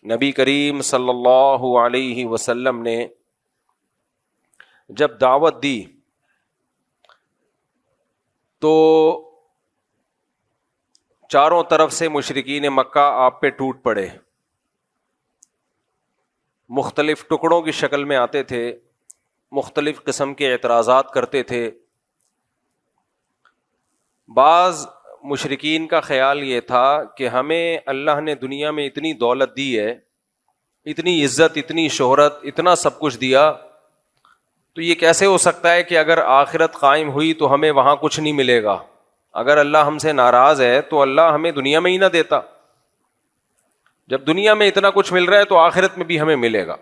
نبی کریم صلی اللہ علیہ وسلم نے جب دعوت دی تو چاروں طرف سے مشرکین مکہ آپ پہ ٹوٹ پڑے، مختلف ٹکڑوں کی شکل میں آتے تھے، مختلف قسم کے اعتراضات کرتے تھے۔ بعض مشرکین کا خیال یہ تھا کہ ہمیں اللہ نے دنیا میں اتنی دولت دی ہے، اتنی عزت، اتنی شہرت، اتنا سب کچھ دیا، تو یہ کیسے ہو سکتا ہے کہ اگر آخرت قائم ہوئی تو ہمیں وہاں کچھ نہیں ملے گا؟ اگر اللہ ہم سے ناراض ہے تو اللہ ہمیں دنیا میں ہی نہ دیتا، جب دنیا میں اتنا کچھ مل رہا ہے تو آخرت میں بھی ہمیں ملے گا۔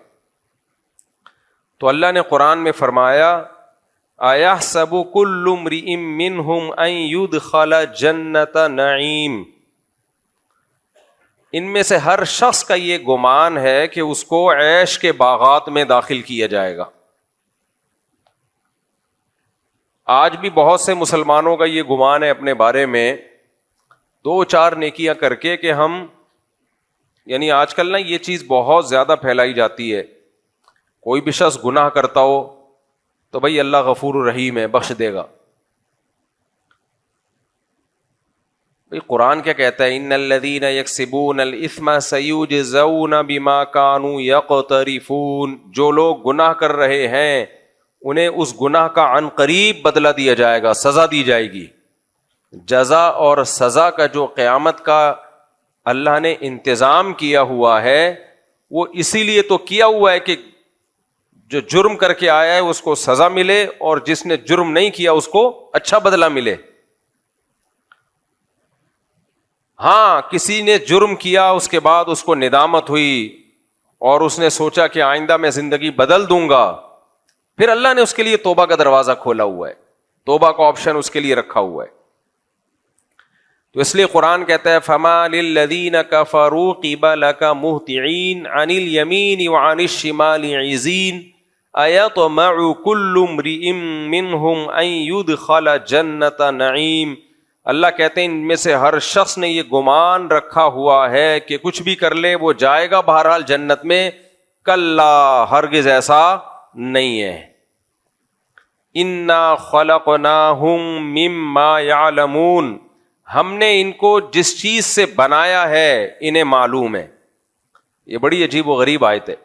تو اللہ نے قرآن میں فرمایا اَيَحْسَبُ كُلُّ امْرِئٍ مِّنْهُمْ أَن يُدْخَلَ جَنَّةَ نَعِيمٍ، ان میں سے ہر شخص کا یہ گمان ہے کہ اس کو عیش کے باغات میں داخل کیا جائے گا۔ آج بھی بہت سے مسلمانوں کا یہ گمان ہے اپنے بارے میں، دو چار نیکیاں کر کے کہ ہم، یعنی آج کل نا یہ چیز بہت زیادہ پھیلائی جاتی ہے، کوئی بھی شخص گناہ کرتا ہو تو بھائی اللہ غفور الرحیم ہے، بخش دے گا۔ بھائی قرآن کیا کہتا ہے؟ ان الذین یکسبون الاثم سیجزون بما کانوا یقترفون، جو لوگ گناہ کر رہے ہیں انہیں اس گناہ کا عن قریب بدلہ دیا جائے گا، سزا دی جائے گی۔ جزا اور سزا کا جو قیامت کا اللہ نے انتظام کیا ہوا ہے وہ اسی لیے تو کیا ہوا ہے کہ جو جرم کر کے آیا ہے اس کو سزا ملے، اور جس نے جرم نہیں کیا اس کو اچھا بدلہ ملے۔ ہاں کسی نے جرم کیا، اس کے بعد اس کو ندامت ہوئی اور اس نے سوچا کہ آئندہ میں زندگی بدل دوں گا، پھر اللہ نے اس کے لیے توبہ کا دروازہ کھولا ہوا ہے، توبہ کا آپشن اس کے لیے رکھا ہوا ہے۔ تو اس لیے قرآن کہتا ہے فَمَا لِلَّذِينَ كَفَرُوا قِبَلَكَ مُهْطِعِينَ عَنِ الْيَمِينِ وَعَنِ الشِّمَالِ عِزِينَ أَيَطْمَعُ كُلُّ امْرِئٍ مِّنْهُمْ أَن يُدْخَلَ جَنَّةَ نَعِيمٍ، اللہ کہتے ہیں ان میں سے ہر شخص نے یہ گمان رکھا ہوا ہے کہ کچھ بھی کر لے وہ جائے گا بہرحال جنت میں۔ کلا، ہرگز ایسا نہیں ہے۔ اِنَّا خَلَقْنَاهُم مِّمَّا يَعْلَمُونَ، ہم نے ان کو جس چیز سے بنایا ہے انہیں معلوم ہے۔ یہ بڑی عجیب و غریب آیت ہے،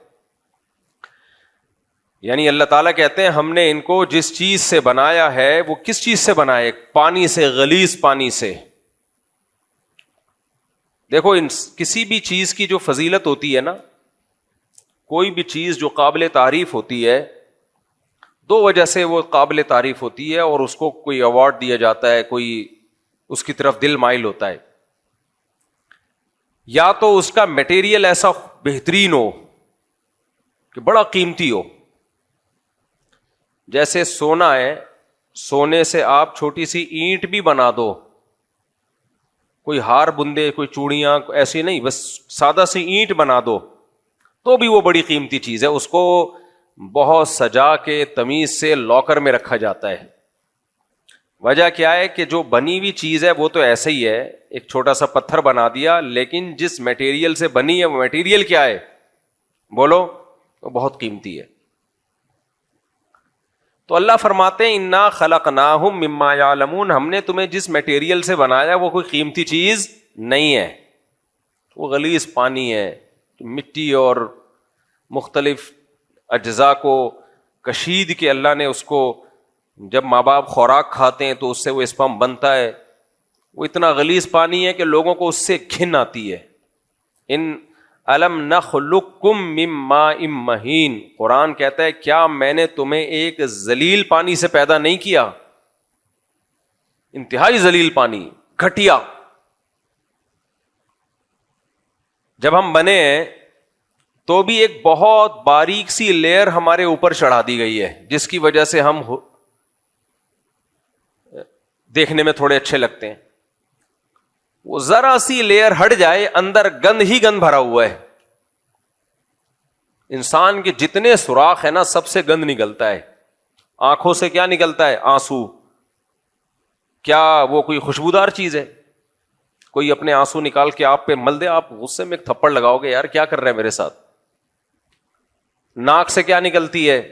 یعنی اللہ تعالیٰ کہتے ہیں ہم نے ان کو جس چیز سے بنایا ہے، وہ کس چیز سے بنایا ہے؟ پانی سے، غلیظ پانی سے۔ دیکھو کسی بھی چیز کی جو فضیلت ہوتی ہے نا، کوئی بھی چیز جو قابل تعریف ہوتی ہے، دو وجہ سے وہ قابل تعریف ہوتی ہے اور اس کو کوئی ایوارڈ دیا جاتا ہے، کوئی اس کی طرف دل مائل ہوتا ہے۔ یا تو اس کا میٹیریل ایسا بہترین ہو کہ بڑا قیمتی ہو، جیسے سونا ہے، سونے سے آپ چھوٹی سی اینٹ بھی بنا دو، کوئی ہار بندے، کوئی چوڑیاں، ایسی نہیں، بس سادہ سی اینٹ بنا دو تو بھی وہ بڑی قیمتی چیز ہے، اس کو بہت سجا کے تمیز سے لاکر میں رکھا جاتا ہے۔ وجہ کیا ہے کہ جو بنی ہوئی چیز ہے وہ تو ایسے ہی ہے، ایک چھوٹا سا پتھر بنا دیا، لیکن جس میٹیریل سے بنی ہے وہ میٹیریل کیا ہے؟ بولو، وہ بہت قیمتی ہے۔ تو اللہ فرماتے ہیں انا خلقناہم مما یعلمون، ہم نے تمہیں جس میٹیریل سے بنایا وہ کوئی قیمتی چیز نہیں ہے، وہ غلیظ پانی ہے، مٹی اور مختلف اجزاء کو کشید کے اللہ نے اس کو، جب ماں باپ خوراک کھاتے ہیں تو اس سے وہ اسپم بنتا ہے، وہ اتنا غلیظ پانی ہے کہ لوگوں کو اس سے گھن آتی ہے۔ ان الم نخلقکم من ماء مہین، قرآن کہتا ہے کیا میں نے تمہیں ایک ذلیل پانی سے پیدا نہیں کیا؟ انتہائی ذلیل پانی، گھٹیا۔ جب ہم بنے ہیں تو بھی ایک بہت باریک سی لیئر ہمارے اوپر چڑھا دی گئی ہے، جس کی وجہ سے ہم دیکھنے میں تھوڑے اچھے لگتے ہیں۔ وہ ذرا سی لیئر ہٹ جائے، اندر گند ہی گند بھرا ہوا ہے۔ انسان کے جتنے سوراخ ہیں نا، سب سے گند نکلتا ہے۔ آنکھوں سے کیا نکلتا ہے؟ آنسو۔ کیا وہ کوئی خوشبودار چیز ہے؟ کوئی اپنے آنسو نکال کے آپ پہ مل دے, آپ غصے میں ایک تھپڑ لگاؤ گے, یار کیا کر رہے ہیں میرے ساتھ. ناک سے کیا نکلتی ہے؟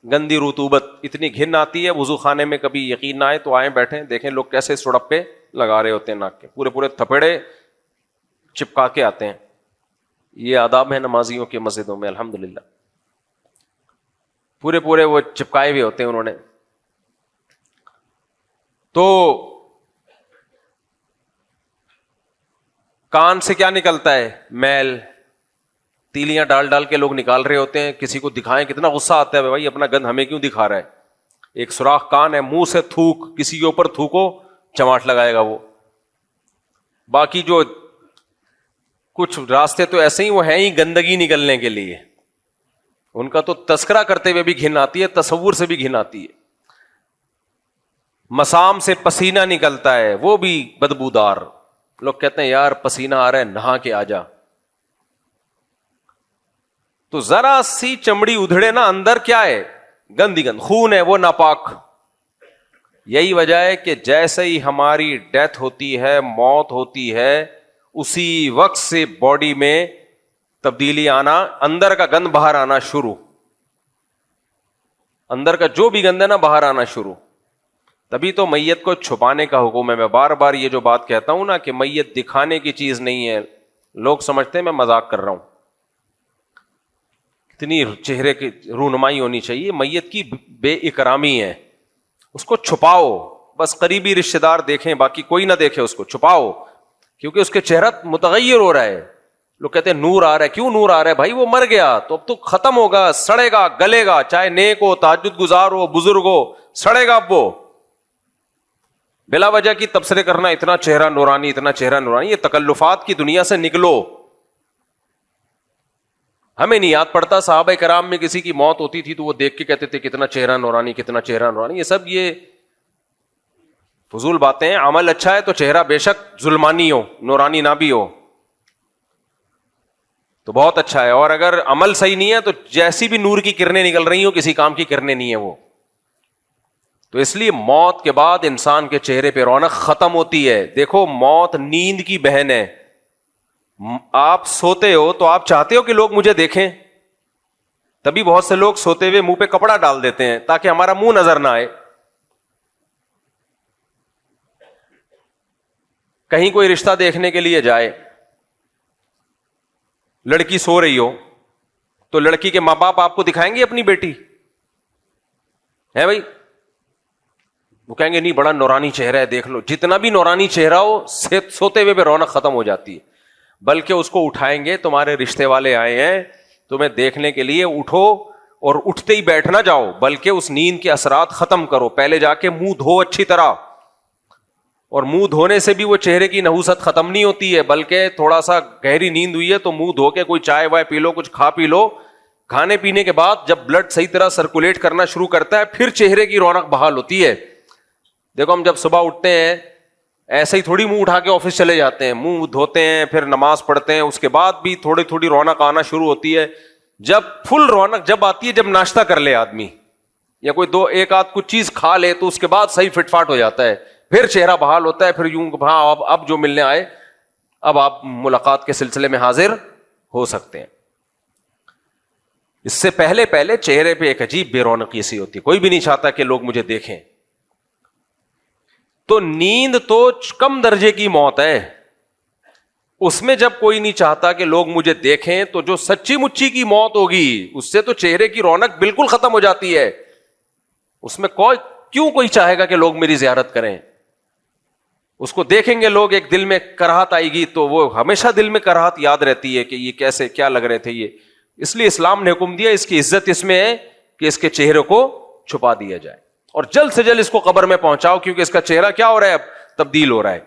گندی رطوبت, اتنی گھن آتی ہے وضو خانے میں. کبھی یقین نہ آئے تو آئیں بیٹھیں, دیکھیں لوگ کیسے سڑپ پہ لگا رہے ہوتے ہیں ناک کے, پورے پورے تھپڑے چپکا کے آتے ہیں. یہ آداب ہیں نمازیوں کے مسجدوں میں الحمدللہ, پورے پورے وہ چپکائے ہوئے ہوتے ہیں انہوں نے. تو کان سے کیا نکلتا ہے؟ میل, تیلیاں ڈال ڈال کے لوگ نکال رہے ہوتے ہیں. کسی کو دکھائیں کتنا غصہ آتا ہے, بھائی اپنا گند ہمیں کیوں دکھا رہا ہے. ایک سوراخ کان ہے, منہ سے تھوک, کسی کے اوپر تھوکو چماٹ لگائے گا وہ. باقی جو کچھ راستے تو ایسے ہی وہ ہیں ہی گندگی نکلنے کے لیے, ان کا تو تذکرہ کرتے ہوئے بھی گھن آتی ہے, تصور سے بھی گھن آتی ہے. مسام سے پسینہ نکلتا ہے, وہ بھی بدبودار. لوگ کہتے ہیں یار پسینہ آ رہا ہے, نہا کے آ جا. تو ذرا سی چمڑی ادھڑے نا, اندر کیا ہے؟ گندی گند, خون ہے وہ ناپاک. یہی وجہ ہے کہ جیسے ہی ہماری ڈیتھ ہوتی ہے, موت ہوتی ہے, اسی وقت سے باڈی میں تبدیلی آنا, اندر کا گند باہر آنا شروع. اندر کا جو بھی گند ہے نا باہر آنا شروع. تبھی تو میت کو چھپانے کا حکم ہے. میں بار بار یہ جو بات کہتا ہوں نا کہ میت دکھانے کی چیز نہیں ہے. لوگ سمجھتے ہیں میں مذاق کر رہا ہوں. اتنی چہرے کی رونمائی ہونی چاہیے. میت کی بے اکرامی ہے, اس کو چھپاؤ, بس قریبی رشتہ دار دیکھیں, باقی کوئی نہ دیکھے. اس کو چھپاؤ کیونکہ اس کے چہرہ متغیر ہو رہا ہے. لوگ کہتے ہیں نور آ رہا ہے. کیوں نور آ رہا ہے بھائی؟ وہ مر گیا تو اب تو ختم ہوگا, سڑے گا, گلے گا. چاہے نیک ہو, تہجد گزار ہو, بزرگ ہو, سڑے گا. اب وہ بلا وجہ کی تبصرے کرنا, اتنا چہرہ نورانی, اتنا چہرہ نورانی, یہ تکلفات کی دنیا سے نکلو. ہمیں نہیں یاد پڑتا صحابہ کرام میں کسی کی موت ہوتی تھی تو وہ دیکھ کے کہتے تھے کتنا چہرہ نورانی, کتنا چہرہ نورانی. یہ سب یہ فضول باتیں ہیں. عمل اچھا ہے تو چہرہ بے شک ظلمانی ہو, نورانی نہ بھی ہو تو بہت اچھا ہے. اور اگر عمل صحیح نہیں ہے تو جیسی بھی نور کی کرنیں نکل رہی ہوں, کسی کام کی کرنیں نہیں ہے وہ. تو اس لیے موت کے بعد انسان کے چہرے پہ رونق ختم ہوتی ہے. دیکھو موت نیند کی بہن ہے. آپ سوتے ہو تو آپ چاہتے ہو کہ لوگ مجھے دیکھیں, تبھی بہت سے لوگ سوتے ہوئے منہ پہ کپڑا ڈال دیتے ہیں تاکہ ہمارا منہ نظر نہ آئے. کہیں کوئی رشتہ دیکھنے کے لیے جائے, لڑکی سو رہی ہو تو لڑکی کے ماں باپ آپ کو دکھائیں گے اپنی بیٹی ہے بھائی؟ وہ کہیں گے نہیں بڑا نورانی چہرہ ہے, دیکھ لو. جتنا بھی نورانی چہرہ ہو, سوتے ہوئے پہ رونق ختم ہو جاتی ہے. بلکہ اس کو اٹھائیں گے, تمہارے رشتے والے آئے ہیں تمہیں دیکھنے کے لیے, اٹھو, اور اٹھتے ہی بیٹھ نہ جاؤ بلکہ اس نیند کے اثرات ختم کرو. پہلے جا کے منہ دھو اچھی طرح, اور منہ دھونے سے بھی وہ چہرے کی نحوست ختم نہیں ہوتی ہے, بلکہ تھوڑا سا گہری نیند ہوئی ہے تو منہ دھو کے کوئی چائے وائے پی لو, کچھ کھا پی لو. کھانے پینے کے بعد جب بلڈ صحیح طرح سرکولیٹ کرنا شروع کرتا ہے پھر چہرے کی رونق بحال ہوتی ہے. دیکھو ہم جب صبح اٹھتے ہیں ایسے ہی تھوڑی منہ اٹھا کے آفس چلے جاتے ہیں, منہ دھوتے ہیں, پھر نماز پڑھتے ہیں, اس کے بعد بھی تھوڑی تھوڑی رونق آنا شروع ہوتی ہے. جب فل رونق جب آتی ہے جب ناشتہ کر لے آدمی, یا کوئی ایک آدھ کچھ چیز کھا لے تو اس کے بعد صحیح فٹ فاٹ ہو جاتا ہے, پھر چہرہ بحال ہوتا ہے. پھر یوں ہاں اب جو ملنے آئے اب آپ ملاقات کے سلسلے میں حاضر ہو سکتے ہیں. اس سے پہلے چہرے پہ ایک عجیب بے رونقی سی ہوتی ہے, کوئی بھی نہیں چاہتا کہ لوگ مجھے دیکھیں. تو نیند تو کم درجے کی موت ہے, اس میں جب کوئی نہیں چاہتا کہ لوگ مجھے دیکھیں, تو جو سچی مچی کی موت ہوگی اس سے تو چہرے کی رونق بالکل ختم ہو جاتی ہے. اس میں کوئی چاہے گا کہ لوگ میری زیارت کریں؟ اس کو دیکھیں گے لوگ, ایک دل میں کراہت آئے گی تو وہ ہمیشہ دل میں کراہت یاد رہتی ہے کہ یہ کیسے کیا لگ رہے تھے یہ. اس لیے اسلام نے حکم دیا, اس کی عزت اس میں ہے کہ اس کے چہرے کو چھپا دیا جائے, اور جلد سے جلد اس کو قبر میں پہنچاؤ, کیونکہ اس کا چہرہ کیا ہو رہا ہے, اب تبدیل ہو رہا ہے.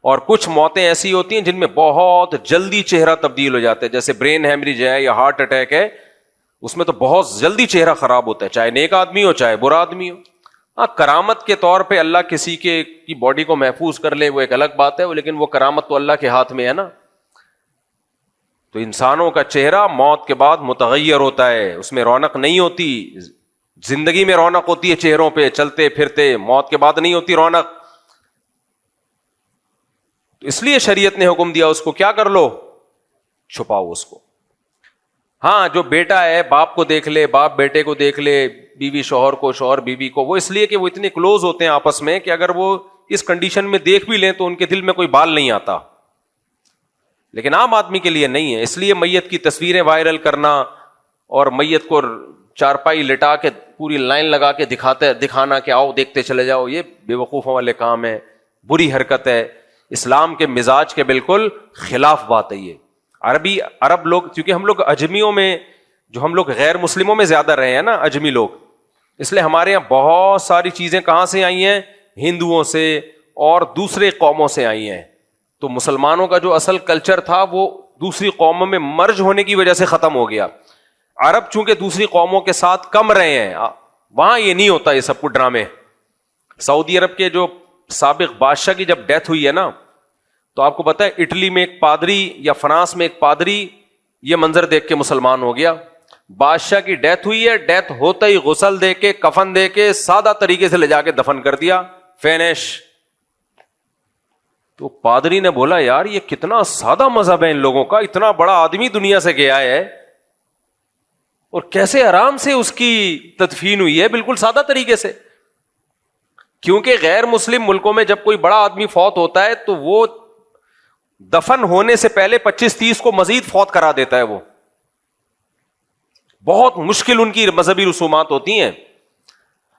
اور کچھ موتیں ایسی ہوتی ہیں جن میں بہت جلدی چہرہ تبدیل ہو جاتا ہے, جیسے برین ہیمریج ہے یا ہارٹ اٹیک ہے, اس میں تو بہت جلدی چہرہ خراب ہوتا ہے, چاہے نیک آدمی ہو چاہے برا آدمی ہو. ہاں کرامت کے طور پہ اللہ کسی کی باڈی کو محفوظ کر لے وہ ایک الگ بات ہے, لیکن وہ کرامت تو اللہ کے ہاتھ میں ہے نا. تو انسانوں کا چہرہ موت کے بعد متغیر ہوتا ہے, اس میں رونق نہیں ہوتی. زندگی میں رونق ہوتی ہے, چہروں پہ چلتے پھرتے, موت کے بعد نہیں ہوتی رونق. تو اس لیے شریعت نے حکم دیا اس کو کیا کر لو, چھپاؤ اس کو. ہاں جو بیٹا ہے باپ کو دیکھ لے, باپ بیٹے کو دیکھ لے, بیوی شوہر کو, شوہر بیوی کو, وہ اس لیے کہ وہ اتنے کلوز ہوتے ہیں آپس میں کہ اگر وہ اس کنڈیشن میں دیکھ بھی لیں تو ان کے دل میں کوئی بال نہیں آتا, لیکن عام آدمی کے لیے نہیں ہے. اس لیے میت کی تصویریں وائرل کرنا اور میت کو چارپائی لٹا کے پوری لائن لگا کے دکھانا کہ آؤ دیکھتے چلے جاؤ, یہ بے وقوفوں والے کام ہے, بری حرکت ہے, اسلام کے مزاج کے بالکل خلاف بات ہے یہ. عرب لوگ, کیونکہ ہم لوگ اجمیوں میں, جو ہم لوگ غیر مسلموں میں زیادہ رہے ہیں نا اجمی لوگ, اس لیے ہمارے یہاں بہت ساری چیزیں کہاں سے آئی ہیں, ہندوؤں سے اور دوسرے قوموں سے آئی ہیں. تو مسلمانوں کا جو اصل کلچر تھا وہ دوسری قوموں میں مرج ہونے کی وجہ سے ختم ہو گیا. عرب چونکہ دوسری قوموں کے ساتھ کم رہے ہیں, وہاں یہ نہیں ہوتا یہ سب کچھ ڈرامے. سعودی عرب کے جو سابق بادشاہ کی جب ڈیتھ ہوئی ہے نا, تو آپ کو پتا ہے اٹلی میں ایک پادری یا فرانس میں ایک پادری یہ منظر دیکھ کے مسلمان ہو گیا. بادشاہ کی ڈیتھ ہوئی ہے, ڈیتھ ہوتا ہی غسل دے کے کفن دے کے سادہ طریقے سے لے جا کے دفن کر دیا, فینش. تو پادری نے بولا یار یہ کتنا سادہ مذہب ہے ان لوگوں کا, اتنا بڑا آدمی دنیا سے گیا ہے اور کیسے آرام سے اس کی تدفین ہوئی ہے بالکل سادہ طریقے سے. کیونکہ غیر مسلم ملکوں میں جب کوئی بڑا آدمی فوت ہوتا ہے تو وہ دفن ہونے سے پہلے 25-30 کو مزید فوت کرا دیتا ہے. وہ بہت مشکل ان کی مذہبی رسومات ہوتی ہیں.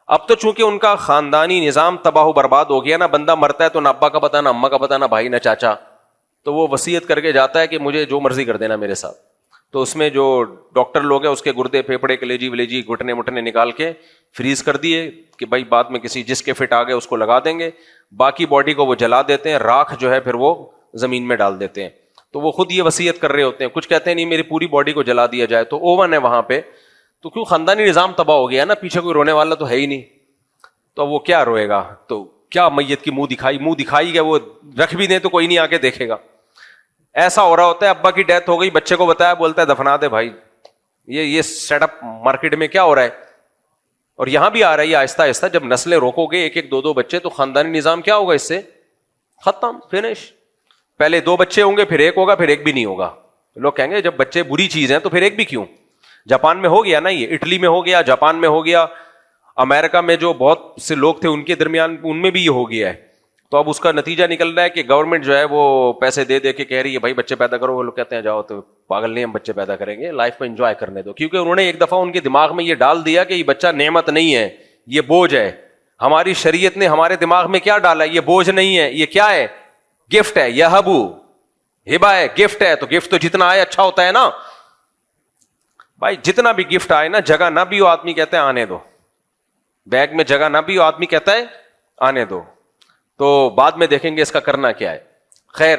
اب تو چونکہ ان کا خاندانی نظام تباہ و برباد ہو گیا نا, بندہ مرتا ہے تو نہ ابا کا پتہ, نہ اماں کا پتہ, نہ بھائی, نہ چاچا, تو وہ وصیت کر کے جاتا ہے کہ مجھے جو مرضی کر دینا میرے ساتھ. تو اس میں جو ڈاکٹر لوگ ہیں اس کے گردے پھیپڑے کلیجی ولیجی گھٹنے مٹنے نکال کے فریز کر دیے کہ بھائی بعد میں کسی جس کے فٹ آ گئے اس کو لگا دیں گے. باقی باڈی کو وہ جلا دیتے ہیں, راکھ جو ہے پھر وہ زمین میں ڈال دیتے ہیں. تو وہ خود یہ وصیت کر رہے ہوتے ہیں. کچھ کہتے ہیں نہیں میری پوری باڈی کو جلا دیا جائے, تو اوون ہے وہاں پہ, تو کیوں خاندانی نظام تباہ ہو گیا نا, پیچھے کوئی رونے والا تو ہے ہی نہیں, تو وہ کیا روئے گا. تو کیا میت کی منہ دکھائی گیا, وہ رکھ بھی دیں تو کوئی نہیں آ کے دیکھے گا. ایسا ہو رہا ہوتا ہے, ابا کی ڈیتھ ہو گئی, بچے کو بتایا, بولتا ہے دفنا دے بھائی. یہ سیٹ اپ مارکیٹ میں کیا ہو رہا ہے, اور یہاں بھی آ رہا ہے آہستہ آہستہ. جب نسلیں روکو گے ایک ایک 2 بچے, تو خاندانی نظام کیا ہوگا, اس سے ختم, فنش. پہلے 2 بچے ہوں گے, پھر 1 ہوگا, پھر 1 بھی نہیں ہوگا. لوگ کہیں گے جب بچے بری چیز ہیں تو پھر 1 بھی کیوں. جاپان میں ہو گیا نا, یہ اٹلی میں ہو گیا, جاپان میں ہو گیا, امریکہ میں جو بہت سے لوگ تھے ان کے درمیان ان میں بھی یہ ہو گیا ہے. تو اب اس کا نتیجہ نکل رہا ہے کہ گورنمنٹ جو ہے وہ پیسے دے دے کے کہہ رہی ہے بھائی بچے پیدا کرو. وہ لوگ کہتے ہیں جاؤ, تو پاگل نہیں, ہم بچے پیدا کریں گے, لائف کو انجوائے کرنے دو. کیونکہ انہوں نے ایک دفعہ ان کے دماغ میں یہ ڈال دیا کہ یہ بچہ نعمت نہیں ہے, یہ بوجھ ہے. ہماری شریعت نے ہمارے دماغ میں کیا ڈالا, یہ بوجھ نہیں ہے, یہ کیا ہے, گفٹ ہے. یہ ہبا ہے, گفٹ ہے. تو گفٹ تو جتنا آئے اچھا ہوتا ہے نا بھائی. جتنا بھی گفٹ آئے نا, جگہ نہ بھی ہو آدمی کہتے ہیں آنے دو, بیگ میں جگہ نہ بھی ہو آدمی کہتا ہے آنے دو. تو بعد میں دیکھیں گے اس کا کرنا کیا ہے. خیر,